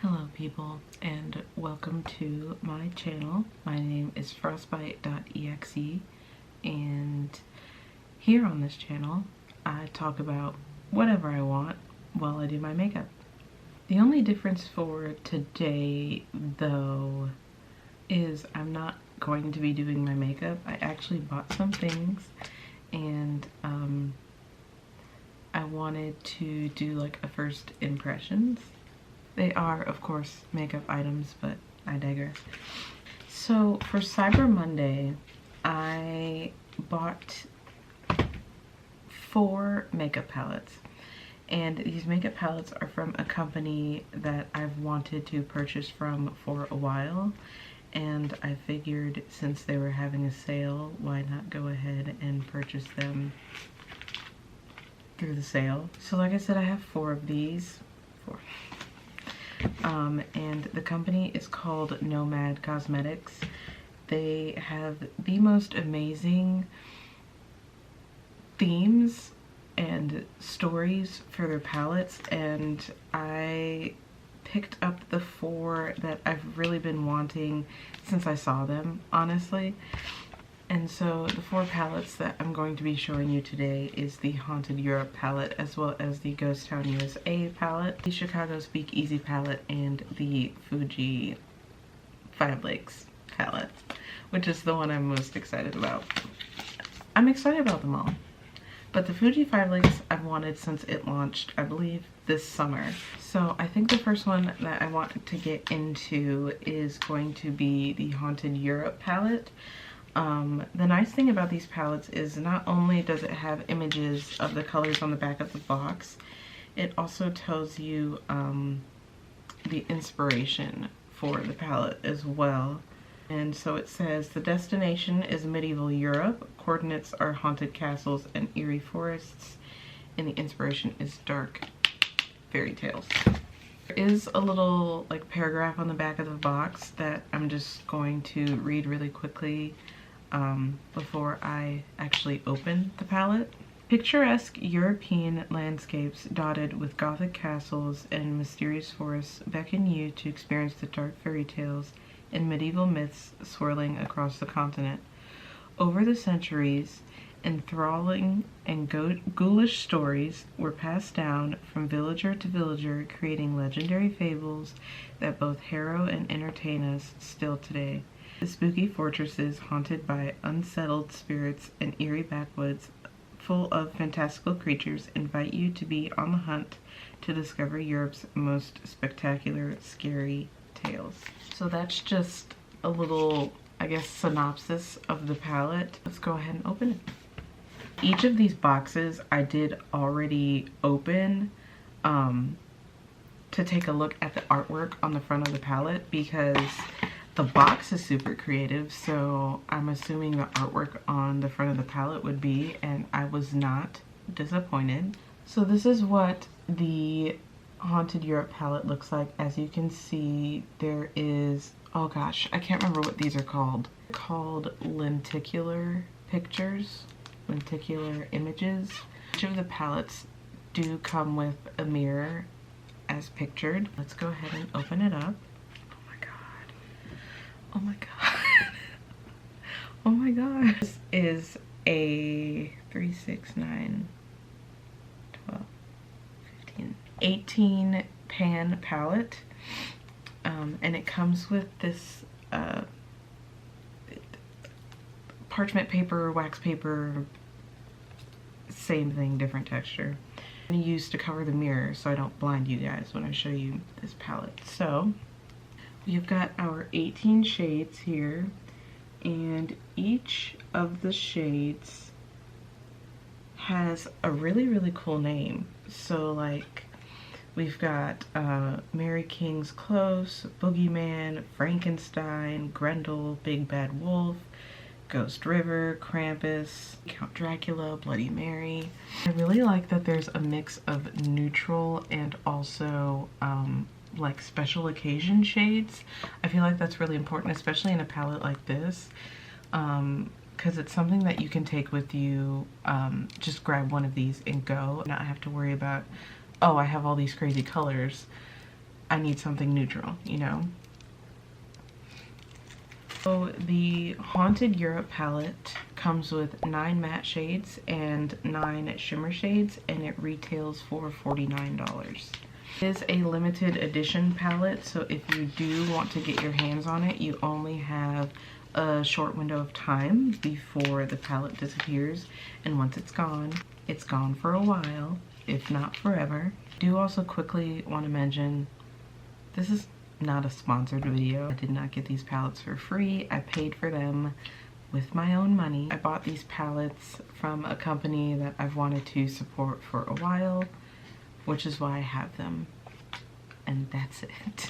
Hello people, and welcome to my channel. My name is 𝚏𝚛𝚊𝚞𝚝, and here on this channel I talk about whatever I want while I do my makeup. The only difference for today though is I'm not going to be doing my makeup. I actually bought some things and I wanted to do like a first impressions. They are, of course, makeup items, but I digress. So for Cyber Monday, I bought 4 makeup palettes. And these makeup palettes are from a company that I've wanted to purchase from for a while. And I figured since they were having a sale, why not go ahead and purchase them through the sale. So like I said, I have 4 of these. 4. And the company is called Nomad Cosmetics. They have the most amazing themes and stories for their palettes, and I picked up the 4 that I've really been wanting since I saw them, honestly. And so the 4 palettes that I'm going to be showing you today is the Haunted Europe palette, as well as the Ghost Town USA palette, the Chicago Speakeasy palette, and the Fuji 5 Lakes palette, which is the one I'm most excited about. I'm excited about them all, but the Fuji 5 Lakes I've wanted since it launched, I believe, this summer. So I think the first one that I want to get into is going to be the Haunted Europe palette. The nice thing about these palettes is not only does it have images of the colors on the back of the box, it also tells you the inspiration for the palette as well. And so it says the destination is medieval Europe, coordinates are haunted castles and eerie forests, and the inspiration is dark fairy tales. There is a little like paragraph on the back of the box that I'm just going to read really quickly before I actually open the palette. Picturesque European landscapes dotted with Gothic castles and mysterious forests beckon you to experience the dark fairy tales and medieval myths swirling across the continent. Over the centuries, enthralling and ghoulish stories were passed down from villager to villager, creating legendary fables that both harrow and entertain us still today. The spooky fortresses haunted by unsettled spirits and eerie backwoods full of fantastical creatures invite you to be on the hunt to discover Europe's most spectacular, scary tales. So that's just a little, I guess, synopsis of the palette. Let's go ahead and open it. Each of these boxes I did already open to take a look at the artwork on the front of the palette, because the box is super creative, so I'm assuming the artwork on the front of the palette would be, and I was not disappointed. So this is what the Haunted Europe palette looks like. As you can see, there is, oh gosh, I can't remember what these are called. They're called lenticular pictures, lenticular images. Each of the palettes do come with a mirror as pictured. Let's go ahead and open it up. Oh my god. Oh my god. This is a 3, 6, 9, 12, 15, 18 pan palette. And it comes with this parchment paper, wax paper, same thing, different texture. I'm gonna use to cover the mirror so I don't blind you guys when I show you this palette. So we've got our 18 shades here, and each of the shades has a really cool name. So like we've got Mary King's Close, Boogeyman, Frankenstein, Grendel, Big Bad Wolf, Ghost River, Krampus, Count Dracula, Bloody Mary. I really like that there's a mix of neutral and also like special occasion shades. I feel like that's really important, especially in a palette like this, because it's something that you can take with you. Just grab one of these and go, not have to worry about, oh, I have all these crazy colors. I need something neutral, you know? So the Haunted Europe palette comes with 9 matte shades and 9 shimmer shades, and it retails for $49. It is a limited edition palette, so if you do want to get your hands on it, you only have a short window of time before the palette disappears, and once it's gone for a while, if not forever. I do also quickly want to mention, this is not a sponsored video. I did not get these palettes for free. I paid for them with my own money. I bought these palettes from a company that I've wanted to support for a while, which is why I have them, and that's it.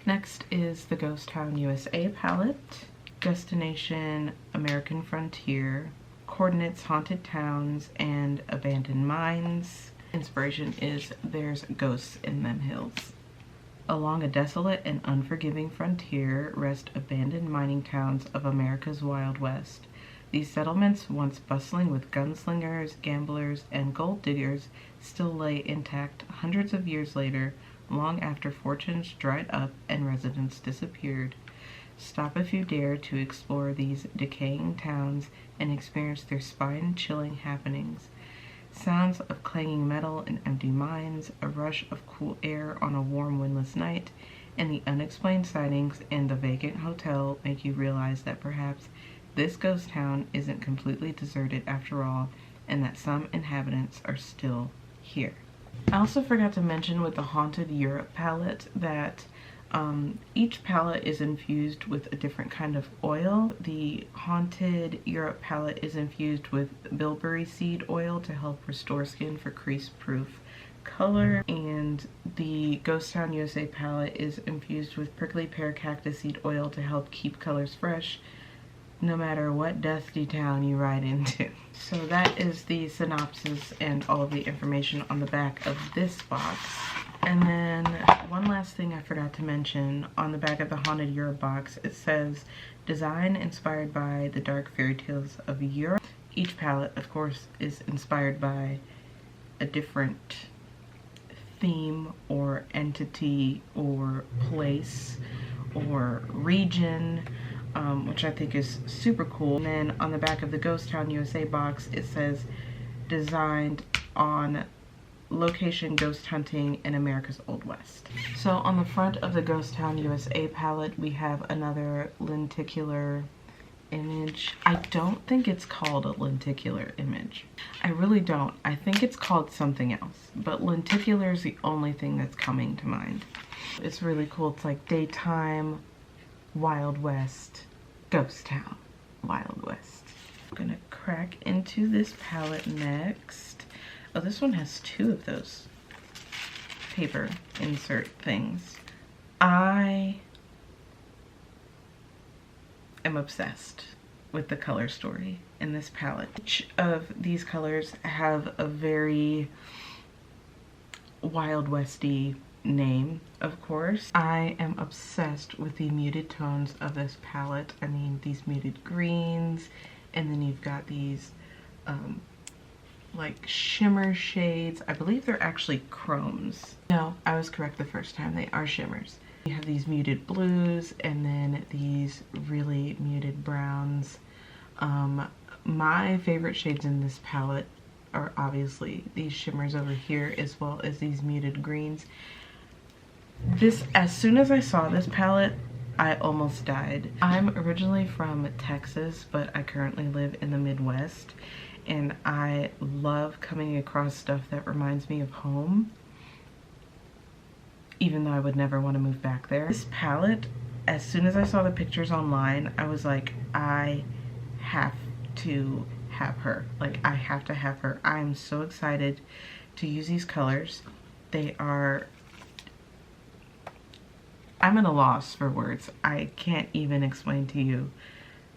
Next is the Ghost Town USA palette. Destination American Frontier, coordinates haunted towns and abandoned mines. Inspiration is there's ghosts in them hills. Along a desolate and unforgiving frontier rest abandoned mining towns of America's Wild West. These settlements, once bustling with gunslingers, gamblers, and gold diggers, still lay intact hundreds of years later, long after fortunes dried up and residents disappeared. Stop if you dare to explore these decaying towns and experience their spine-chilling happenings. Sounds of clanging metal in empty mines, a rush of cool air on a warm windless night, and the unexplained sightings in the vacant hotel make you realize that perhaps this ghost town isn't completely deserted after all, and that some inhabitants are still here. I also forgot to mention with the Haunted Europe palette that each palette is infused with a different kind of oil. The Haunted Europe palette is infused with bilberry seed oil to help restore skin for crease-proof color, and the Ghost Town USA palette is infused with prickly pear cactus seed oil to help keep colors fresh no matter what dusty town you ride into. So that is the synopsis and all of the information on the back of this box. And then one last thing I forgot to mention, on the back of the Haunted Europe box, it says, design inspired by the dark fairy tales of Europe. Each palette, of course, is inspired by a different theme or entity or place or region, which I think is super cool. And then on the back of the Ghost Town USA box, it says, designed on location ghost hunting in America's Old West. So on the front of the Ghost Town USA palette, we have another lenticular image. I don't think it's called a lenticular image. I really don't. I think it's called something else, but lenticular is the only thing that's coming to mind. It's really cool. It's like daytime, Wild West, Ghost Town, Wild West. I'm gonna crack into this palette next. Oh, this one has 2 of those paper insert things. I am obsessed with the color story in this palette. Each of these colors have a very Wild Westy name, of course. I am obsessed with the muted tones of this palette. I mean, these muted greens, and then you've got these like shimmer shades. I believe they're actually chromes. No, I was correct the first time. They are shimmers. You have these muted blues and then these really muted browns. My favorite shades in this palette are obviously these shimmers over here, as well as these muted greens. As soon as I saw this palette, I almost died. I'm originally from Texas, but I currently live in the Midwest, and I love coming across stuff that reminds me of home, even though I would never want to move back there. This palette, as soon as I saw the pictures online, I was like, I have to have her. Like, I have to have her. I'm so excited to use these colors. They are... I'm at a loss for words. I can't even explain to you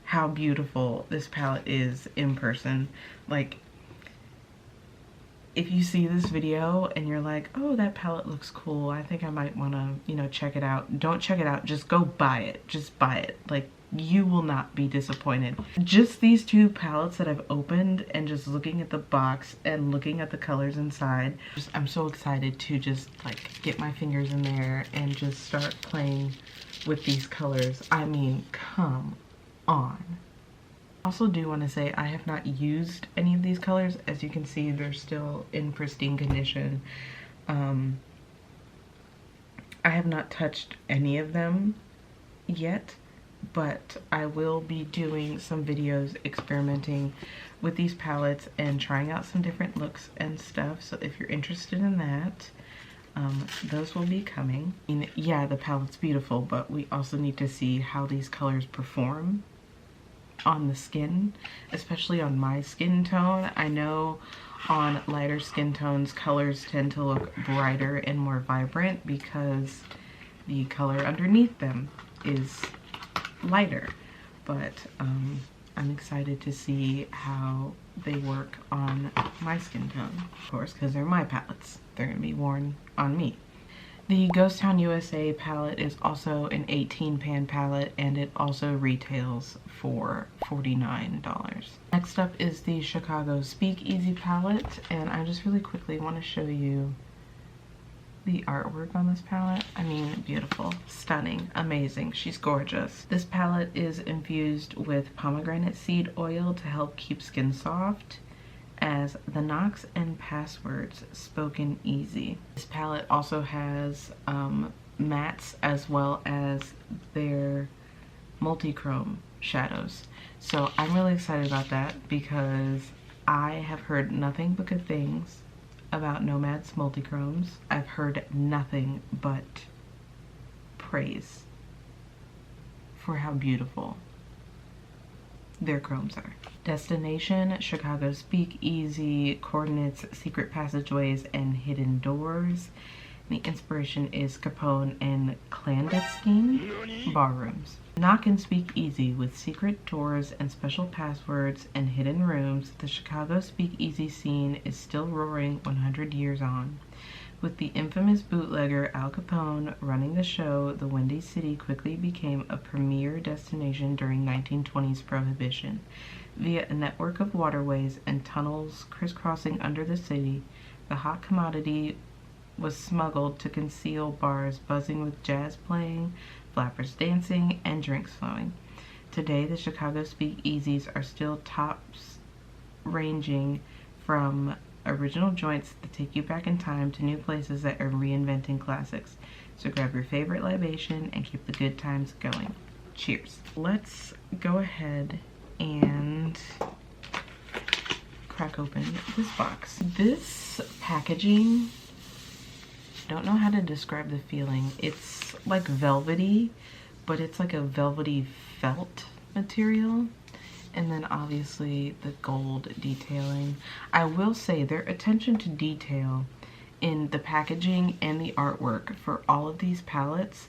how beautiful this palette is in person. Like, if you see this video and you're like, oh, that palette looks cool, I think I might want to, you know, check it out. Don't check it out, just go buy it. Just buy it. Like, you will not be disappointed. Just these two palettes that I've opened and just looking at the box and looking at the colors inside, I'm so excited to just like get my fingers in there and just start playing with these colors. I mean, come on. I also do want to say I have not used any of these colors. As you can see, they're still in pristine condition. I have not touched any of them yet, but I will be doing some videos experimenting with these palettes and trying out some different looks and stuff. So if you're interested in that, those will be coming. I mean, yeah, the palette's beautiful, but we also need to see how these colors perform on the skin, especially on my skin tone. I know on lighter skin tones, colors tend to look brighter and more vibrant because the color underneath them is lighter, but I'm excited to see how they work on my skin tone, of course, because they're my palettes. They're gonna be worn on me. The Ghost Town USA palette is also an 18 pan palette, and it also retails for $49. Next up is the Chicago Speakeasy palette, and I just really quickly want to show you the artwork on this palette. I mean, beautiful, stunning, amazing. She's gorgeous. This palette is infused with pomegranate seed oil to help keep skin soft, as the knocks and passwords spoken easy. This palette also has mattes as well as their multi-chrome shadows. So I'm really excited about that because I have heard nothing but good things about Nomad's multi-chromes. I've heard nothing but praise for how beautiful their chromes are. Destination, Chicago Speakeasy, coordinates, secret passageways, and hidden doors. The inspiration is Capone and clandestine barrooms. Knock and speak easy with secret doors and special passwords and hidden rooms. The Chicago Speakeasy scene is still roaring 100 years on. With the infamous bootlegger Al Capone running the show, the Windy City quickly became a premier destination during 1920s Prohibition. Via a network of waterways and tunnels crisscrossing under the city, the hot commodity was smuggled to conceal bars buzzing with jazz playing, flappers dancing, and drinks flowing. Today, the Chicago Speakeasies are still tops, ranging from original joints that take you back in time to new places that are reinventing classics. So grab your favorite libation and keep the good times going. Cheers. Let's go ahead and crack open this box. This packaging, I don't know how to describe the feeling. It's like velvety, but it's like a velvety felt material. And then obviously the gold detailing. I will say their attention to detail in the packaging and the artwork for all of these palettes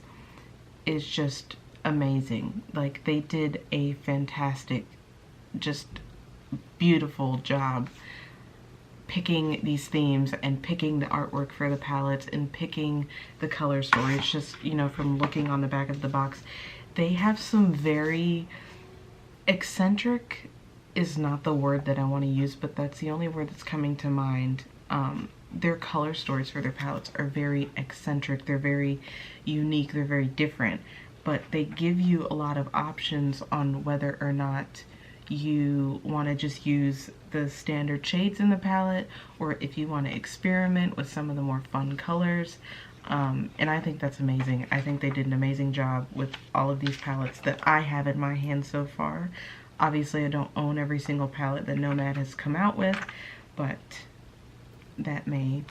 is just amazing. Like, they did a fantastic, just beautiful job picking these themes and picking the artwork for the palettes and picking the color story. It's just, you know, from looking on the back of the box, they have some very eccentric is not the word that I want to use, but that's the only word that's coming to mind. Their color stories for their palettes are very eccentric. They're very unique. They're very different, but they give you a lot of options on whether or not you want to just use the standard shades in the palette, or if you want to experiment with some of the more fun colors. And I think that's amazing. I think they did an amazing job with all of these palettes that I have in my hand so far. Obviously, I don't own every single palette that Nomad has come out with, but that may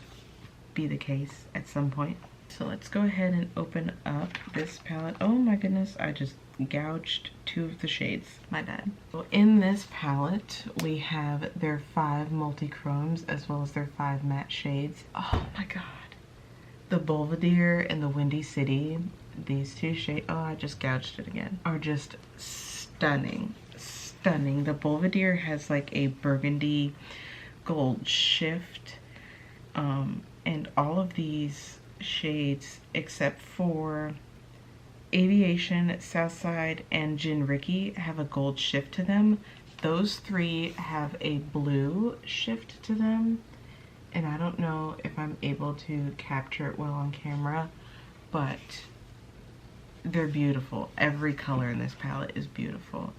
be the case at some point. So let's go ahead and open up this palette. Oh my goodness, I just gouged two of the shades. My bad. So in this palette, we have their 5 multi-chromes as well as their 5 matte shades. Oh my god. The Belvedere and the Windy City, these two shades, oh, I just gouged it again, are just stunning, stunning. The Belvedere has like a burgundy gold shift, and all of these shades except for Aviation, Southside, and Jinriki have a gold shift to them. Those three have a blue shift to them. And I don't know if I'm able to capture it well on camera, but they're beautiful. Every color in this palette is beautiful.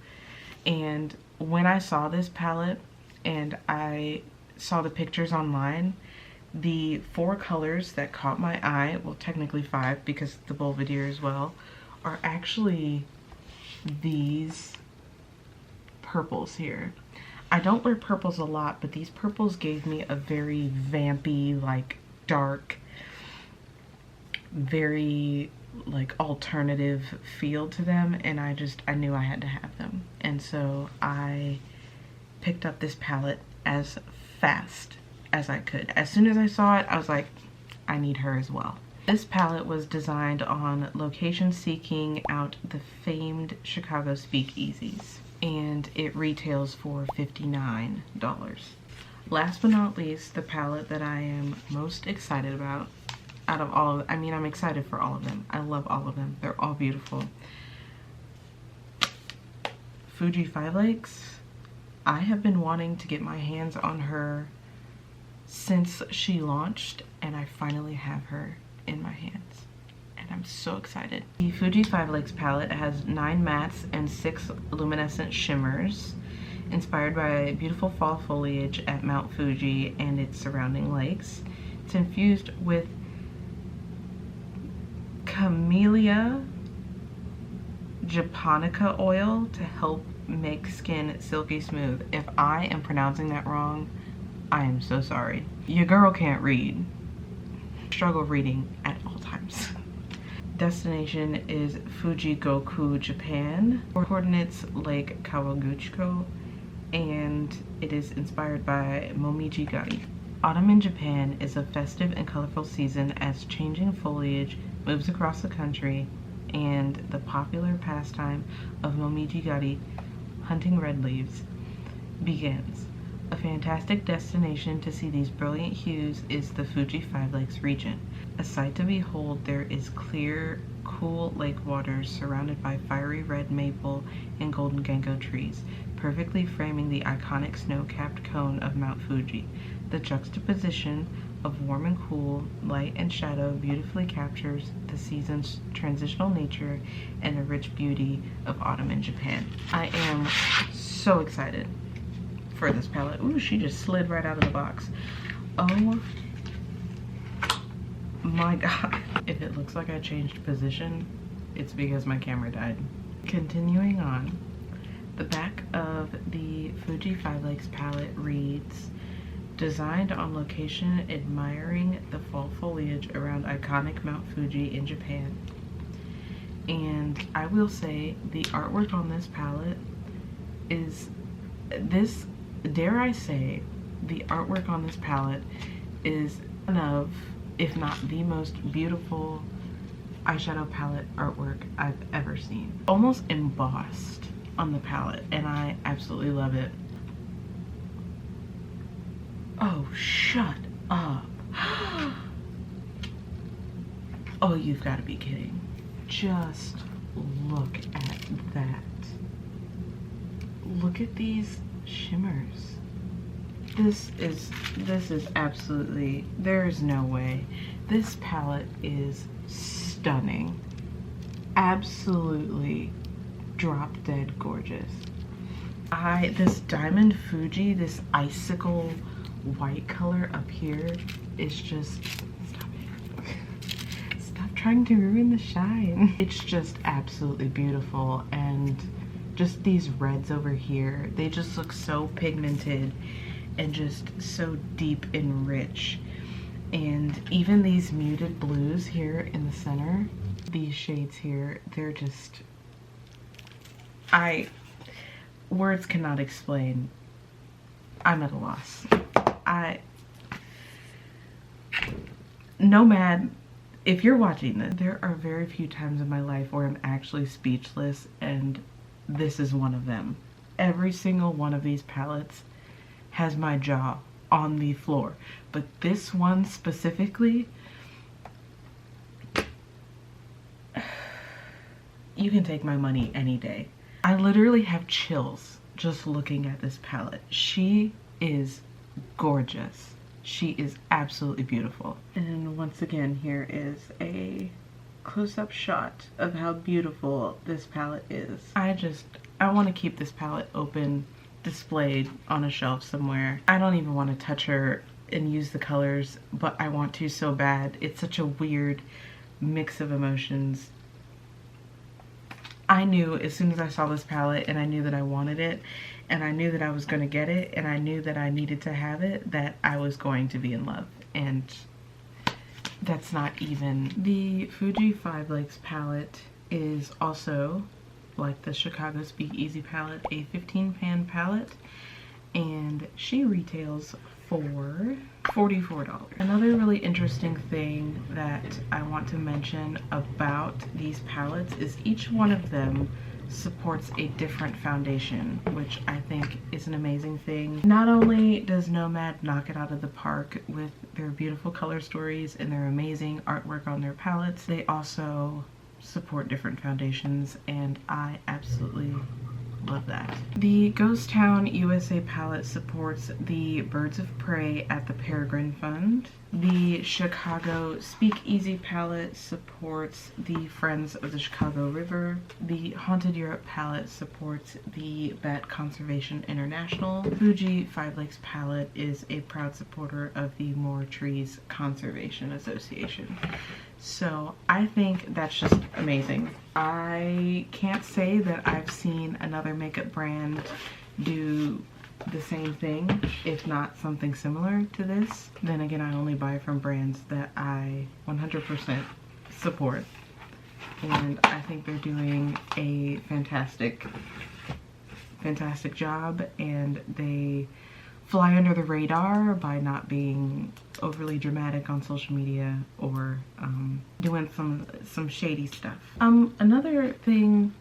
And when I saw this palette and I saw the pictures online, the 4 colors that caught my eye, well technically 5 because the Belvedere as well, are actually these purples here. I don't wear purples a lot, but these purples gave me a very vampy, like dark, very like alternative feel to them, and I knew I had to have them. And so I picked up this palette as fast as I could. As soon as I saw it, I was like, I need her as well. This palette was designed on location seeking out the famed Chicago speakeasies, and it retails for $59. Last but not least, the palette that I am most excited about out of all of, I mean, I'm excited for all of them. I love all of them. They're all beautiful. Fuji 5 Lakes. I have been wanting to get my hands on her since she launched, and I finally have her in my hands, and I'm so excited. The Fuji 5 Lakes palette has 9 mattes and 6 luminescent shimmers, inspired by beautiful fall foliage at Mount Fuji and its surrounding lakes. It's infused with Camellia japonica oil to help make skin silky smooth. If I am pronouncing that wrong, I am so sorry. Your girl can't read. Struggle reading at all times. Destination is Fujigoku, Japan. Coordinates Lake Kawaguchiko, and it is inspired by Momiji Gari. Autumn in Japan is a festive and colorful season as changing foliage moves across the country, and the popular pastime of Momiji Gari, hunting red leaves, begins. A fantastic destination to see these brilliant hues is the Fuji 5 Lakes region. A sight to behold, there is clear, cool lake waters surrounded by fiery red maple and golden ginkgo trees, perfectly framing the iconic snow-capped cone of Mount Fuji. The juxtaposition of warm and cool, light and shadow beautifully captures the season's transitional nature and the rich beauty of autumn in Japan. I am so excited for this palette. Ooh, she just slid right out of the box. Oh my god. If it looks like I changed position, it's because my camera died. Continuing on, the back of the Fuji 5 Lakes palette reads, designed on location admiring the fall foliage around iconic Mount Fuji in Japan. And I will say the artwork on this palette is this, dare I say, the artwork on this palette is one of, if not the most beautiful eyeshadow palette artwork I've ever seen. Almost embossed on the palette, and I absolutely love it. Oh, shut up. Oh, you've got to be kidding. Just look at that. Look at these shimmers. This is absolutely, there is no way. This palette is stunning. Absolutely drop dead gorgeous. This Diamond Fuji, this icicle white color up here is just, stop it. Stop trying to ruin the shine. It's just absolutely beautiful, and just these reds over here, they just look so pigmented and just so deep and rich. And even these muted blues here in the center, these shades here, they're just, words cannot explain. I'm at a loss. Nomad, if you're watching this, there are very few times in my life where I'm actually speechless, and this is one of them. Every single one of these palettes has my jaw on the floor, but this one specifically, you can take my money any day. I literally have chills just looking at this palette. She is gorgeous. She is absolutely beautiful. And once again, here is a close-up shot of how beautiful this palette is. I want to keep this palette open, displayed on a shelf somewhere. I don't even want to touch her and use the colors, but I want to so bad. It's such a weird mix of emotions. I knew as soon as I saw this palette and I knew that I wanted it and I knew that I was going to get it and I knew that I needed to have it, that I was going to be in love. And that's not even. The Fuji 5 Lakes palette is also, like the Chicago Speakeasy palette, a 15 pan palette, and she retails for $44. Another really interesting thing that I want to mention about these palettes is each one of them supports a different foundation, which I think is an amazing thing. Not only does Nomad knock it out of the park with their beautiful color stories and their amazing artwork on their palettes, they also support different foundations, and I absolutely love that. The Ghost Town USA palette supports the Birds of Prey at the Peregrine Fund. The Chicago Speakeasy palette supports the Friends of the Chicago River. The Haunted Europe palette supports the Bat Conservation International. Fuji 5 Lakes palette is a proud supporter of the More Trees Conservation Association. So I think that's just amazing. I can't say that I've seen another makeup brand do the same thing, if not something similar to this. Then again, I only buy from brands that I 100% support. And I think they're doing a fantastic job, and they fly under the radar by not being overly dramatic on social media or doing some shady stuff. One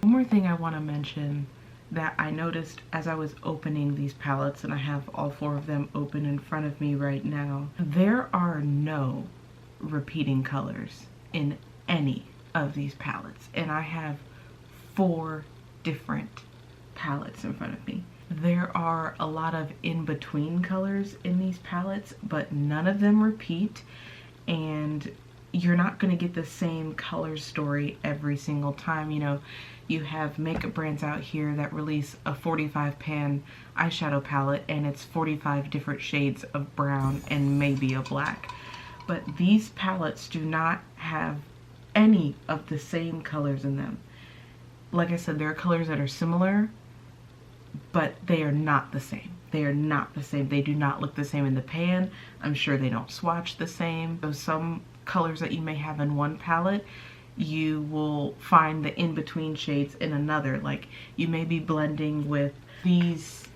more thing I want to mention that I noticed as I was opening these palettes, and I have all 4 of them open in front of me right now, there are no repeating colors in any of these palettes, and I have 4 different palettes in front of me. There are a lot of in-between colors in these palettes, but none of them repeat, and you're not going to get the same color story every single time. You know, you have makeup brands out here that release a 45 pan eyeshadow palette and it's 45 different shades of brown and maybe a black. But these palettes do not have any of the same colors in them. Like I said, there are colors that are similar, but they are not the same. They are not the same. They do not look the same in the pan. I'm sure they don't swatch the same. So some colors that you may have in one palette, you will find the in-between shades in another. Like, you may be blending with these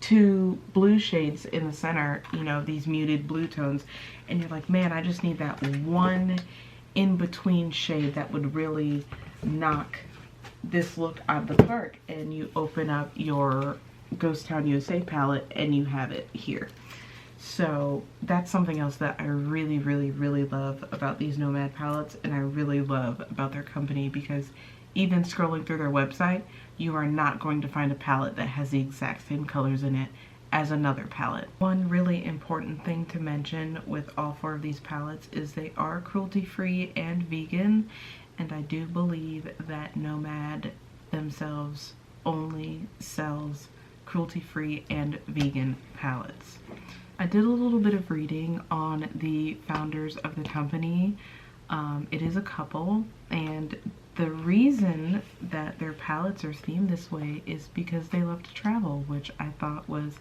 2 blue shades in the center, you know, these muted blue tones, and you're like, man, I just need that one in-between shade that would really knock this look out of the park. And you open up your Ghost Town USA palette and you have it here. So that's something else that I really, really, really love about these Nomad palettes, and I really love about their company, because even scrolling through their website, you are not going to find a palette that has the exact same colors in it as another palette. One really important thing to mention with all 4 of these palettes is they are cruelty-free and vegan, and I do believe that Nomad themselves only sells cruelty-free and vegan palettes. I did a little bit of reading on the founders of the company. It is a couple, and the reason that their palettes are themed this way is because they love to travel, which I thought was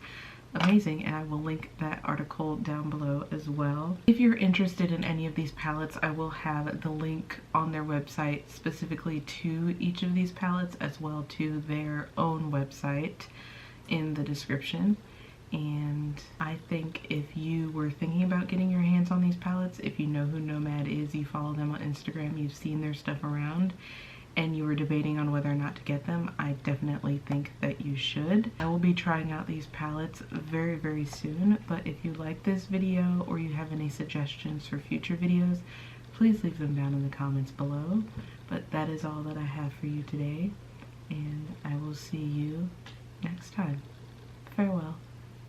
amazing, and I will link that article down below as well. If you're interested in any of these palettes, I will have the link on their website specifically to each of these palettes, as well to their own website in the description. And I think if you were thinking about getting your hands on these palettes, if you know who Nomad is, you follow them on Instagram, you've seen their stuff around, and you were debating on whether or not to get them, I definitely think that you should. I will be trying out these palettes very, very soon, but if you like this video or you have any suggestions for future videos, please leave them down in the comments below. But that is all that I have for you today, and I will see you next time. Farewell.